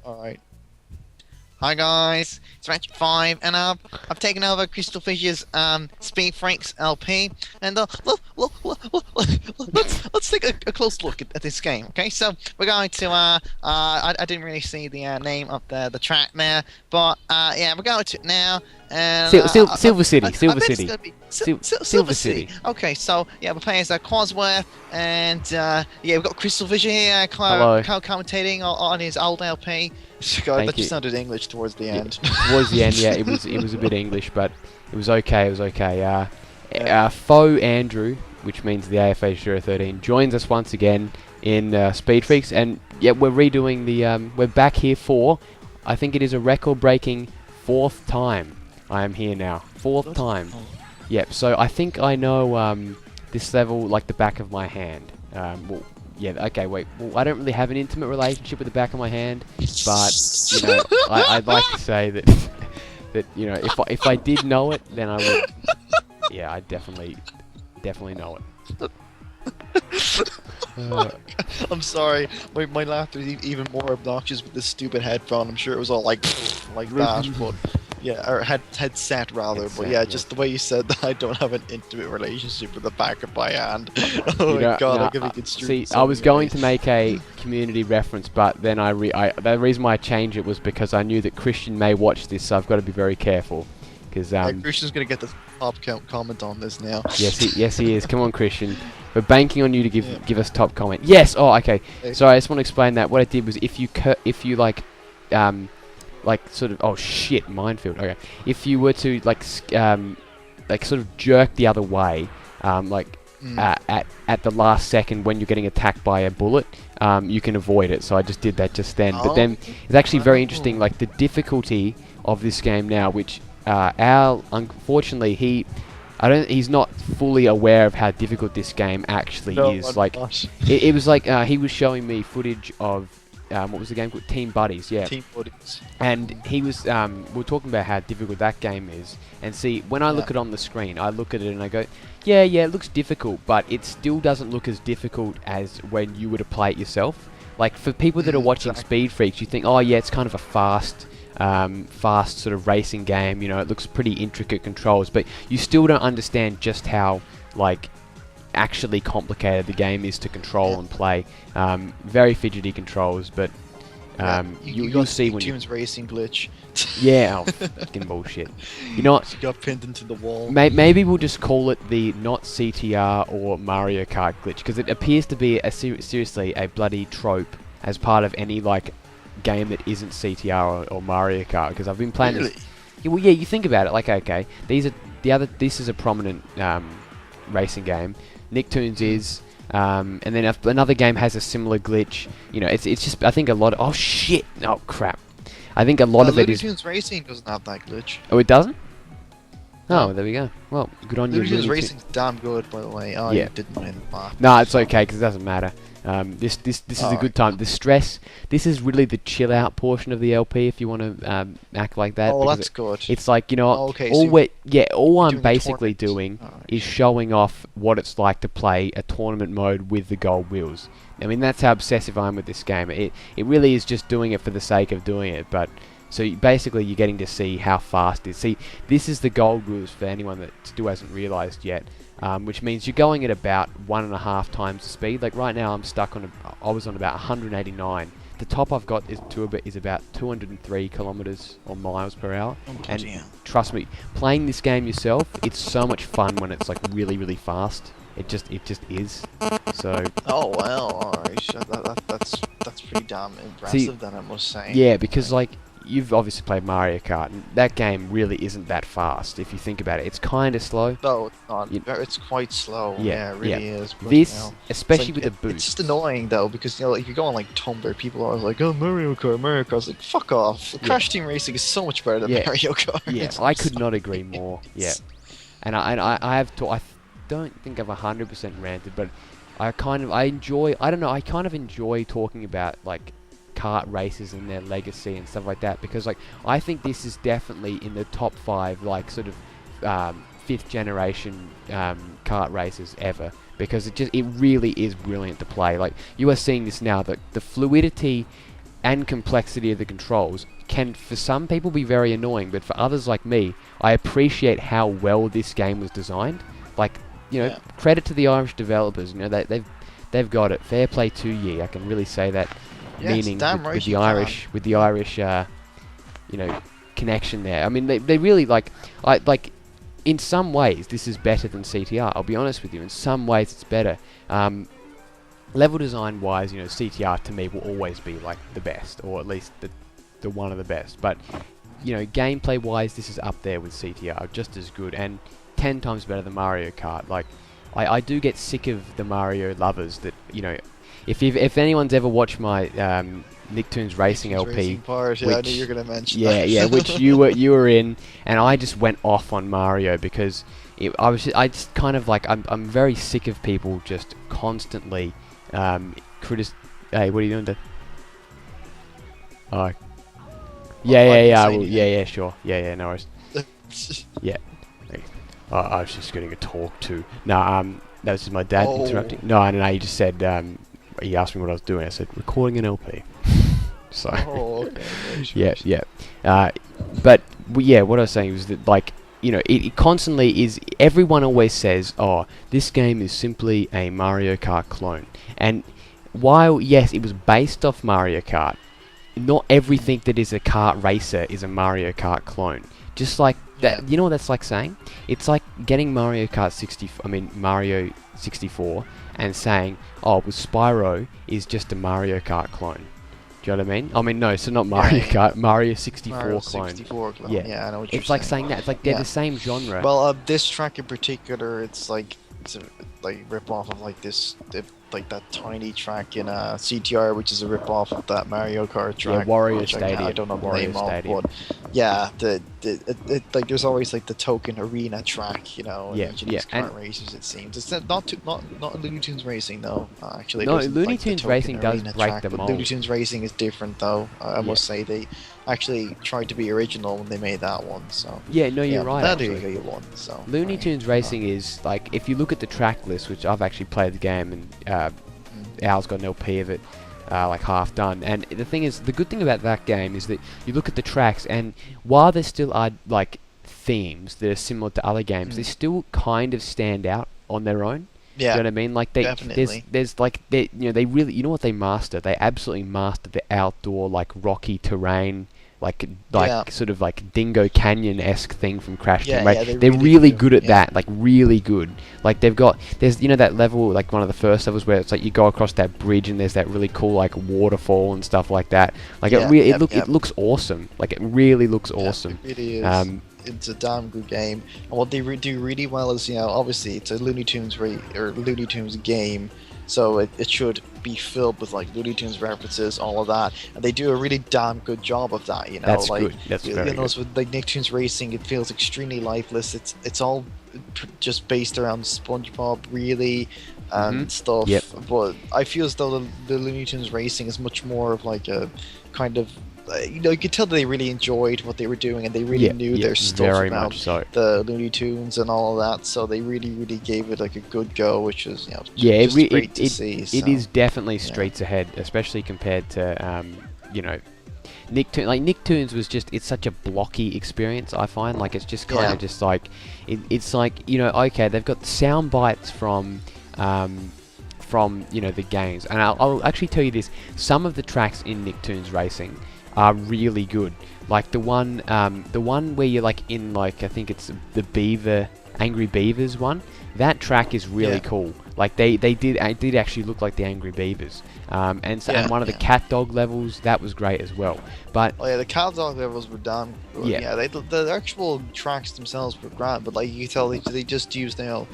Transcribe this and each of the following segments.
Alright. Hi guys, it's Ratchet 5, and I've taken over CrystalFissure's Speed Freaks LP, and let's take a close look at this game. Okay, so we're going to I didn't really see the name of the track there, but yeah, we're going to it now, and Silver City, I bet it's gonna be Silver City. Okay, so yeah, we're playing as Cosworth, and yeah, we've got CrystalFissure here, Hello. commentating on his old LP. God, Thank that you. just sounded English towards the end. Towards the end, yeah, it was a bit English, but it was okay. It was okay. Yeah. Faux Andrew, which means the AFA Shura 13, joins us once again in Speed Freaks, and yeah, we're redoing the. We're back here for, I think it is a record-breaking 4th time. I am here now, 4th time. Yep. So I think I know this level like the back of my hand. Well, yeah, okay, wait. Well, I don't really have an intimate relationship with the back of my hand, but you know, I'd like to say that that you know, if I did know it, then I would. Yeah, I definitely know it. I'm sorry, my laughter is even more obnoxious with this stupid headphone. I'm sure it was all like that, but yeah, or headset rather. But yeah, just the way you said that, I don't have an intimate relationship with the back of my hand. Oh my god, I could be construed. See, I was going to make a community reference, but then the reason why I changed it was because I knew that Christian may watch this, so I've got to be very careful. Because Christian's gonna get the top comment on this now. Yes he is. Come on, Christian. We're banking on you to give us top comment. Yes. Oh, okay. Sorry, I just want to explain that. What I did was if you like sort of, oh shit, minefield. Okay. If you were to like sort of jerk the other way, at the last second when you're getting attacked by a bullet, you can avoid it. So I just did that just then. But then it's actually very interesting, like the difficulty of this game now, which Al, unfortunately, he's not fully aware of how difficult this game actually is. Like, it was like he was showing me footage of what was the game called? Team Buddies, yeah. Team Buddies. And he was, we were talking about how difficult that game is. And see, when I look at it on the screen, I look at it and I go, yeah, it looks difficult, but it still doesn't look as difficult as when you were to play it yourself. Like, for people that are watching Speed Freaks, you think, oh yeah, it's kind of a fast sort of racing game, you know, it looks pretty intricate controls, but you still don't understand just how, like, actually complicated the game is to control and play. Very fidgety controls, but you'll see when Team's racing glitch. Yeah, oh, fucking bullshit. You know what? You got pinned into the wall. Maybe we'll just call it the not CTR or Mario Kart glitch, because it appears to be seriously a bloody trope as part of any, like, game that isn't CTR or Mario Kart, because I've been playing this. Well, yeah, you think about it, like, okay, this is a prominent racing game. Nicktoons is, and then if another game has a similar glitch, you know, it's just, I think a lot of, oh shit, oh crap, I think a lot of it is. Nicktoons Racing doesn't have that glitch. Oh, it doesn't? Oh, there we go. Well, good on you. Nicktoons Racing's damn good, by the way. Oh, yeah. You didn't win. No, it's okay, because it doesn't matter. This is a good time. The stress. This is really the chill out portion of the LP. If you want to act like that. Oh, that's good. It's like, you know, all I'm basically doing is showing off what it's like to play a tournament mode with the gold wheels. I mean, that's how obsessive I am with this game. It really is just doing it for the sake of doing it. But so basically, you're getting to see how fast it is. See, this is the gold wheels for anyone that still hasn't realised yet. Which means you're going at about 1.5 times the speed. Like right now, I was on about 189. The top I've got is about 203 kilometers or miles per hour. And trust me, playing this game yourself, it's so much fun when it's like really, really fast. It just is. So. Oh well, alright. That's pretty damn impressive. Then I must say. Yeah, because like. You've obviously played Mario Kart, and that game really isn't that fast, if you think about it. It's kind of slow. No, it's not. It's quite slow. Yeah, it really is. But, this, especially with the boost. It's just annoying, though, because, you know, like, you go on, like, Tumblr, people are like, oh, Mario Kart. I was like, fuck off. Crash Team Racing is so much better than Mario Kart. Yeah, I could not agree more. Yeah. And I don't think I've 100% ranted, but I kind of enjoy talking about, like, kart races and their legacy and stuff like that, because like I think this is definitely in the top 5 like sort of 5th generation kart races ever, because it really is brilliant to play. Like you are seeing this now, that the fluidity and complexity of the controls can, for some people, be very annoying, but for others like me, I appreciate how well this game was designed. Like, credit to the Irish developers. They've got it. Fair play to ye. I can really say that. Meaning with the Irish, connection there. I mean, they really in some ways, this is better than CTR. I'll be honest with you. In some ways, it's better. Level design wise, CTR to me will always be like the best, or at least the one of the best. But gameplay wise, this is up there with CTR, just as good and 10 times better than Mario Kart. Like, I do get sick of the Mario lovers that if anyone's ever watched my Nicktoons Racing LP, Racing part, yeah, I knew you were gonna mention that. Yeah, which you were in, and I just went off on Mario because I'm very sick of people just constantly Hey, what are you doing, Dad? Oh. Yeah, sure. Yeah, no worries. Yeah. I was just getting a talk too. No, that was just my dad interrupting. No, you just said, he asked me what I was doing. I said, recording an LP. So. Oh, okay. Sure. Yeah. But what I was saying was that, it constantly is, everyone always says, oh, this game is simply a Mario Kart clone. And while, yes, it was based off Mario Kart, not everything that is a kart racer is a Mario Kart clone. Just like that, you know what that's like saying? It's like getting Mario 64 and saying, oh, well, Spyro is just a Mario Kart clone. Do you know what I mean? I mean, no, so not Mario Kart, Mario 64 Mario clone. 64 clone. Yeah, I know what you're saying. It's like saying that. It's like they're the same genre. Well, this track in particular, it's a rip off of that tiny track in CTR, which is a rip off of that Mario Kart track. Yeah, Warrior Stadium. I don't know the name of, but yeah, there's always the token arena track, in each of these kart races. It seems it's not Looney Tunes Racing though. Actually, no, Looney Tunes Racing does break the mold. Looney Tunes Racing is different though. I must say they actually tried to be original when they made that one. So you're right. That'll you one. So Looney Tunes Racing is if you look at the track list, which I've actually played the game and Al's got an LP of it, half done. And the thing is, the good thing about that game is that you look at the tracks, and while there still are themes that are similar to other games, they still kind of stand out on their own. Yeah, do you know what I mean? Definitely. There's they really, what they master? They absolutely master the outdoor rocky terrain, sort of Dingo Canyon-esque thing from Crash Team. They're really good at that, really good. There's that level, one of the first levels where it's you go across that bridge and there's that really cool waterfall and stuff like that. It looks awesome. It really looks awesome. It really is. It's a damn good game, and what they do really well is, obviously it's a Looney Tunes Looney Tunes game, so it should be filled with Looney Tunes references, all of that, and they do a really damn good job of that. That's good. That's very good. With Nicktoons Racing, it feels extremely lifeless. It's all just based around SpongeBob, really, and stuff. Yep. But I feel as though the Looney Tunes Racing is much more of a kind of. You could tell that they really enjoyed what they were doing, and they really knew their stuff about the Looney Tunes and all of that. So they really, really gave it a good go, which was great to see. It is definitely streets ahead, especially compared to Nicktoons. Nicktoons was it's such a blocky experience. I find it's just kind of just it's okay, they've got the sound bites from the games, and I'll actually tell you this: some of the tracks in Nicktoons Racing are really good. The one where you're in I think it's the Angry Beavers one. That track is really cool. They did actually look like the Angry Beavers. And one of the cat dog levels, that was great as well. But the cat dog levels were damn good. The actual tracks themselves were grand, but you tell they just used in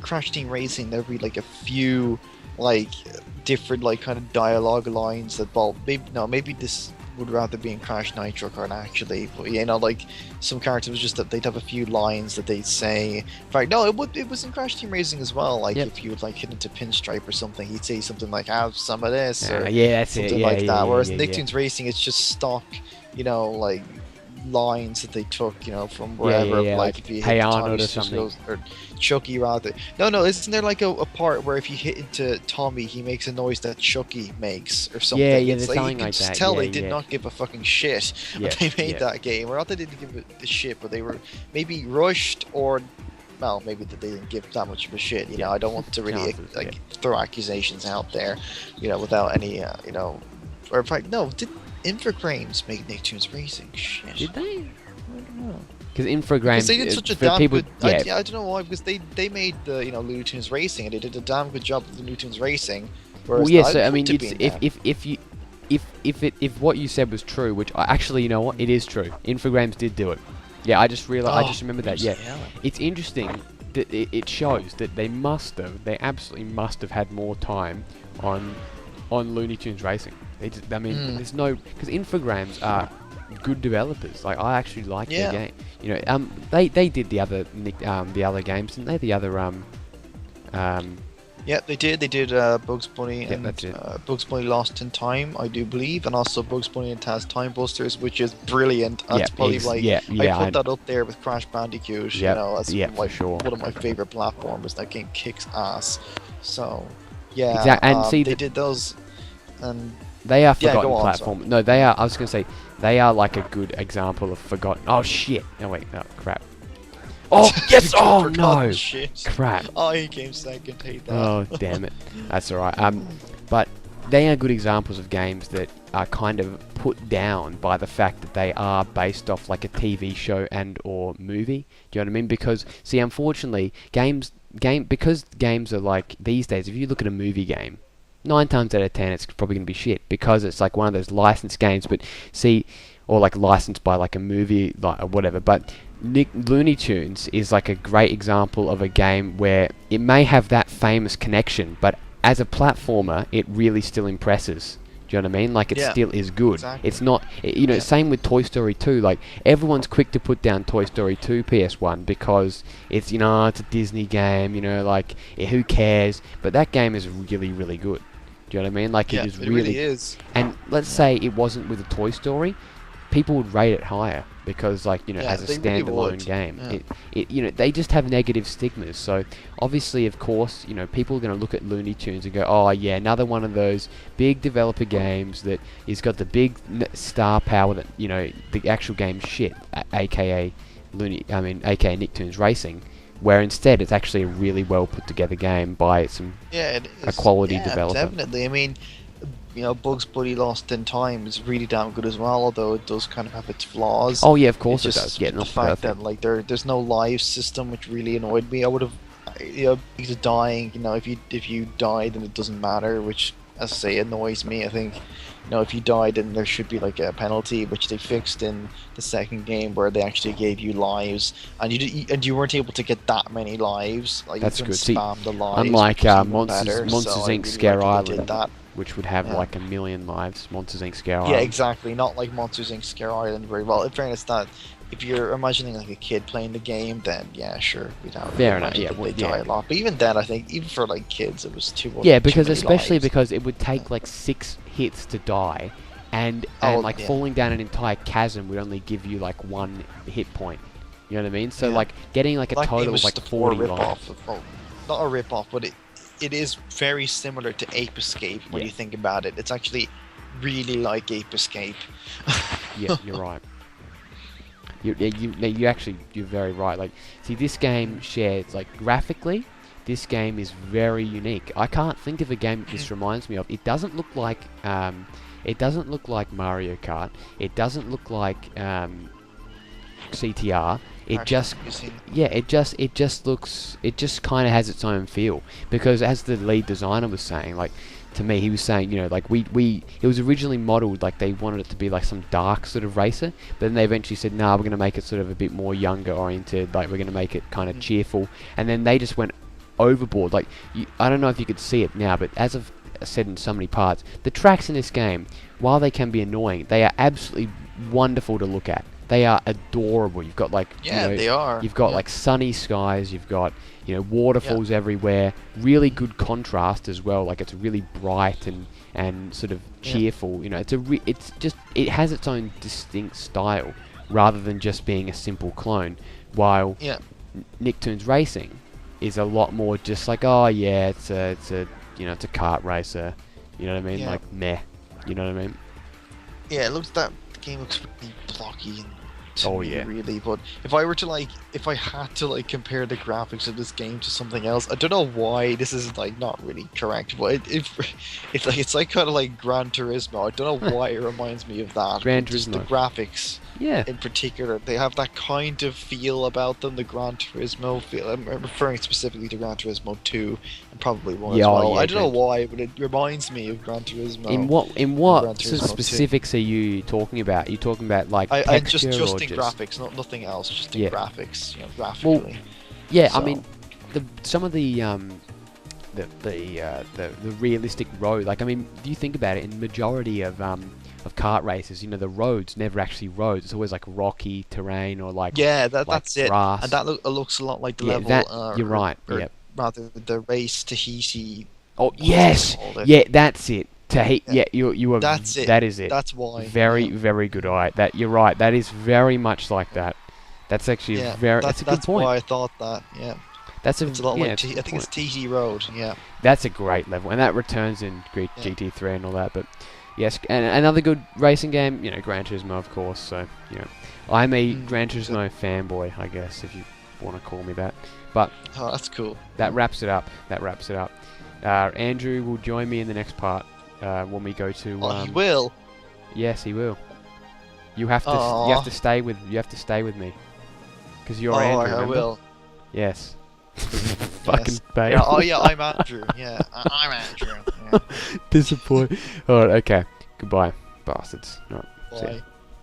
Crash Team Racing there'd be a few different kind of dialogue lines that maybe this would rather be in Crash Nitro Kart actually, but some characters was just that they'd have a few lines that they'd say. In fact, no, it was in Crash Team Racing as well. If you would hit into Pinstripe or something, he'd say something have some of this or that's something that. Whereas Nicktoons Racing, it's just stock, lines that they took, from Yeah, wherever, yeah, like like if you Hey hit Arnold Tommy or something. or Chucky rather. No, isn't there like a part where if you hit into Tommy, he makes a noise that Chucky makes or something? Yeah, It's there's like you something can like just that. tell Yeah, they did yeah, not give a fucking shit when yeah, they made yeah. that game. Or not they didn't give it the shit, but they were maybe rushed or. Well, maybe that they didn't give that much of a shit. I don't want to really Chances, throw accusations out there, without any, or in fact, no, didn't Infogrames make Nicktoons Racing? Shit. Did they? I don't know. Because Because Infogrames, they did such a for damn people, good. yeah. I don't know why. Because they made the Looney Tunes Racing, and they did a damn good job of the Looney Tunes Racing. Well, yeah. So I mean, it's, if what you said was true, which actually, you know what, it is true. Infogrames did do it. Yeah, I just realized. I just remember that. Yeah, it's interesting that it shows that they absolutely must have had more time on Looney Tunes Racing. They just, I mean, there's no, because Infogrames are good developers. Like, I actually like their game. They did the other games, didn't they? The other Yeah, they did. They did Bugs Bunny and Bugs Bunny Lost in Time, I do believe, and also Bugs Bunny and Taz Time Busters, which is brilliant. That's probably I put that up there with Crash Bandicoot. As one of my favorite platformers. That game kicks ass. So, yeah, exactly. And see, they did those, and they are forgotten platform. No, they are. I was gonna say they are like a good example of forgotten. Oh shit! No wait, no crap. Oh yes! Oh no! Shit. Crap! Oh, he came second. Hate that. Oh damn it! That's alright. But they are good examples of games that are kind of put down by the fact that they are based off like a TV show and or movie. Do you know what I mean? Because see, unfortunately, because games are like these days. If you look at a movie game, 9 times out of 10, it's probably gonna be shit because it's like one of those licensed games. But see, or like licensed by like a movie, like or whatever. But Looney Tunes is like a great example of a game where it may have that famous connection, but as a platformer, it really still impresses. Do you know what I mean? Like, it still is good. Exactly. It's not, same with Toy Story 2. Like, everyone's quick to put down Toy Story 2 PS1 because it's, it's a Disney game, like, who cares? But that game is really, really good. Do you know what I mean? Like, it really is. And let's say it wasn't with a Toy Story, people would rate it higher because, like, as a standalone game, they just have negative stigmas. So obviously, of course, people are going to look at Looney Tunes and go, oh yeah, another one of those big developer games that has got the big star power that the actual game shit, aka aka Nicktoons Racing, where instead it's actually a really well put together game by a quality developer. Definitely. I mean, Bugs Bunny Lost in Time is really damn good as well, although it does kind of have its flaws. Oh yeah, of course it does. Yeah, the fact that like there's no live system, which really annoyed me. I would have, because dying, if you die, then it doesn't matter, which, as I say, annoys me. I think, if you died, then there should be like a penalty, which they fixed in the second game, where they actually gave you lives, and you weren't able to get that many lives. Like, that's you good. Spam the lives, unlike Monsters really Inc. Scare Island, that. which would have like 1 million lives. Monsters Inc. Scare Island. Yeah, exactly. Not like Monsters Inc. Scare Island very well. In fairness, that if you're imagining like a kid playing the game, then yeah, sure, we'd have. Fair enough. Yeah, they die a lot. But even then, I think even for like kids, it was too. Yeah, because especially because it would take like 6 hits to die, and falling down an entire chasm would only give you like 1 hit point. You know what I mean? So like getting like a total of like 40 lives. Not a rip-off, but it is very similar to Ape Escape when you think about it. It's actually really like Ape Escape. Yeah, you're right. You're very right. Like, see, this game shares, like, graphically, this game is very unique. I can't think of a game that this reminds me of. It doesn't look like Mario Kart. It doesn't look like CTR. It just kind of has its own feel, because as the lead designer was saying, like, to me, he was saying, like, it was originally modeled like they wanted it to be like some dark sort of racer, but then they eventually said, nah, we're going to make it sort of a bit more younger oriented, like we're going to make it kind of cheerful, and then they just went overboard. Like, I don't know if you could see it now, but as I've said in so many parts, the tracks in this game, while they can be annoying, they are absolutely wonderful to look at. They are adorable. You've got like they are. You've got like sunny skies. You've got waterfalls everywhere. Really good contrast as well. Like, it's really bright and sort of cheerful. It has its own distinct style. rather than just being a simple clone. While Nicktoons Racing is a lot more just like, oh yeah, it's a kart racer. You know what I mean? Like meh. You know what I mean? Yeah, the game looks really blocky and to me, yeah. really. But if I had to like compare the graphics of this game to something else, I don't know why this is like not really correct, but it's like kind of like Gran Turismo. I don't know why it reminds me of that. Gran Just the Turismo. graphics, in particular, they have that kind of feel about them. The Gran Turismo feel. I'm referring specifically to Gran Turismo 2 and probably 1 as well. I don't know why, but it reminds me of Gran Turismo. In what specifics are you talking about? Are you talking about like texture just or in graphics, nothing else. Just in graphics, graphically. Well, yeah, so. I mean, some of the realistic road. Like, I mean, do you think about it? In majority of kart races, the roads never actually roads. It's always like rocky terrain or like that's grass. It. And that looks a lot like the level. You're right. Yeah. Rather, the race Tahiti. Oh yes, yeah, that's it. You are. That's it. That is it. That's why. Very good eye. That you're right. That is very much like that. That's actually that's a good point. That's why I thought that. Yeah. It's a lot like I think it's TT Road. Yeah. That's a great level, and that returns in GT3 and all that. But yes, and another good racing game. Gran Turismo, of course. So I'm a Gran Turismo fanboy, I guess, if you want to call me that. But that's cool. That wraps it up. Andrew will join me in the next part when we go to. He will. Yes, he will. You have to. You have to stay with. You have to stay with me. Because you're Andrew. I will. Yes. Fucking babe. Yeah. I'm Andrew. Yeah, I'm Andrew. Yeah. Disappoint. Alright. Okay. Goodbye, bastards. All right. Bye. See ya.